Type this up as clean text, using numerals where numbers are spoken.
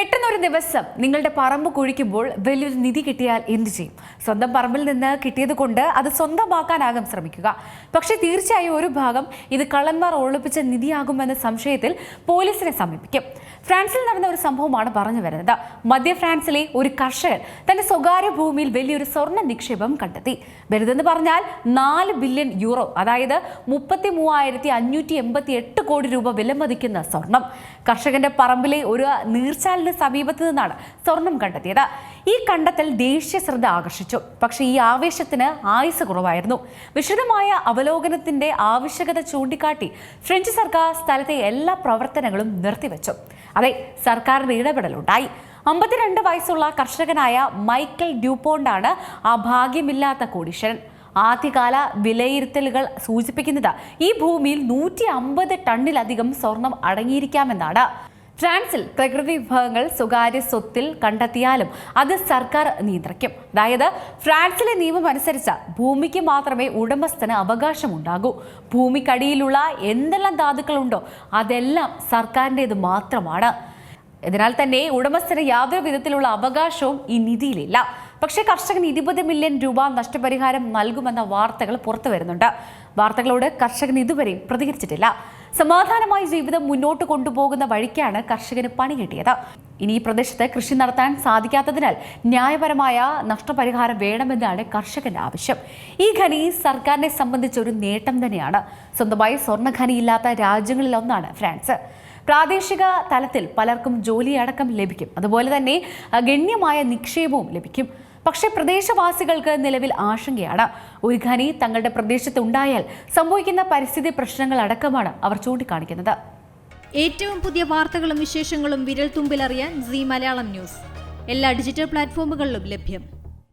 പെട്ടെന്നൊരു ദിവസം നിങ്ങളുടെ പറമ്പ് കുഴിക്കുമ്പോൾ വലിയൊരു നിധി കിട്ടിയാൽ എന്തു ചെയ്യും? സ്വന്തം പറമ്പിൽ നിന്ന് കിട്ടിയത് കൊണ്ട് അത് സ്വന്തമാക്കാനാകും ശ്രമിക്കുക. പക്ഷേ തീർച്ചയായും ഒരു ഭാഗം ഇത് കള്ളന്മാർ ഒളിപ്പിച്ച നിധിയാകുമെന്ന സംശയത്തിൽ പോലീസിനെ സമീപിക്കും. ഫ്രാൻസിൽ നടന്ന ഒരു സംഭവമാണ് പറഞ്ഞു വരുന്നത്. മധ്യ ഫ്രാൻസിലെ ഒരു കർഷകൻ തന്റെ സ്വകാര്യ ഭൂമിയിൽ വലിയൊരു സ്വർണ്ണ നിക്ഷേപം കണ്ടെത്തി. വലുതെന്ന് പറഞ്ഞാൽ 4 ബില്യൺ യൂറോ, അതായത് 33,588 കോടി രൂപ വിലമതിക്കുന്ന സ്വർണം. കർഷകന്റെ പറമ്പിലെ ഒരു നീർച്ചാലിന് സമീപത്ത് നിന്നാണ് സ്വർണം കണ്ടെത്തിയത്. ഈ കണ്ടെത്തൽ ദേശീയ ശ്രദ്ധ ആകർഷിച്ചു. പക്ഷേ ഈ ആവേശത്തിന് ആയുസ് കുറവായിരുന്നു. വിശദമായ അവലോകനത്തിന്റെ ആവശ്യകത ചൂണ്ടിക്കാട്ടി ഫ്രഞ്ച് സർക്കാർ സ്ഥലത്തെ എല്ലാ പ്രവർത്തനങ്ങളും നിർത്തിവെച്ചു. അതെ, സർക്കാരിന്റെ ഇടപെടലുണ്ടായി. 52 വയസ്സുള്ള കർഷകനായ മൈക്കൽ ഡ്യൂപോണ്ടാണ് ആ ഭാഗ്യമില്ലാത്ത കോടീശ്വരൻ. ആദ്യകാല വിലയിരുത്തലുകൾ സൂചിപ്പിക്കുന്നത് ഈ ഭൂമിയിൽ 150 ടണ്ണിലധികം സ്വർണം അടങ്ങിയിരിക്കാമെന്നാണ്. ഫ്രാൻസിൽ പ്രകൃതി വിഭവങ്ങൾ സ്വകാര്യ സ്വത്തിൽ കണ്ടെത്തിയാലും അത് സർക്കാർ നിയന്ത്രിക്കും. അതായത് ഫ്രാൻസിലെ നിയമം അനുസരിച്ച് ഭൂമിക്ക് മാത്രമേ ഉടമസ്ഥന് അവകാശമുണ്ടാകൂ. ഭൂമിക്കടിയിലുള്ള എന്തെല്ലാം ധാതുക്കളുണ്ടോ അതെല്ലാം സർക്കാരിൻ്റേത് മാത്രമാണ്. അതിനാൽ തന്നെ ഉടമസ്ഥന് യാതൊരു വിധത്തിലുള്ള അവകാശവും ഈ നിധിയിലില്ല. പക്ഷേ കർഷകൻ 20 മില്യൺ രൂപ നഷ്ടപരിഹാരം നൽകുമെന്ന വാർത്തകൾ പുറത്തു വരുന്നുണ്ട്. വാർത്തകളോട് കർഷകൻ ഇതുവരെയും പ്രതികരിച്ചിട്ടില്ല. സമാധാനമായി ജീവിതം മുന്നോട്ട് കൊണ്ടുപോകുന്ന വഴിക്കാണ് കർഷകന് പണി കിട്ടിയത്. ഇനി ഈ പ്രദേശത്ത് കൃഷി നടത്താൻ സാധിക്കാത്തതിനാൽ ന്യായപരമായ നഷ്ടപരിഹാരം വേണമെന്നാണ് കർഷകന്റെ ആവശ്യം. ഈ ഖനി സർക്കാരിനെ സംബന്ധിച്ച് ഒരു നേട്ടം തന്നെയാണ്. സ്വന്തമായി സ്വർണ്ണഖനിയില്ലാത്ത രാജ്യങ്ങളിലൊന്നാണ് ഫ്രാൻസ്. പ്രാദേശിക തലത്തിൽ പലർക്കും ജോലിയടക്കം ലഭിക്കും. അതുപോലെ തന്നെ ഗണ്യമായ നിക്ഷേപവും ലഭിക്കും. പക്ഷേ പ്രദേശവാസികൾക്ക് നിലവിൽ ആശങ്കയാണ്. ഒരു ഖനി തങ്ങളുടെ പ്രദേശത്ത് ഉണ്ടായാൽ സംഭവിക്കുന്ന പരിസ്ഥിതി പ്രശ്നങ്ങൾ അടക്കമാണ് അവർ ചൂണ്ടിക്കാണിക്കുന്നത്. ഏറ്റവും പുതിയ വാർത്തകളും വിശേഷങ്ങളും വിരൽ തുമ്പിലറിയാൻ സീ മലയാളം ന്യൂസ് എല്ലാ ഡിജിറ്റൽ പ്ലാറ്റ്ഫോമുകളിലും ലഭ്യം.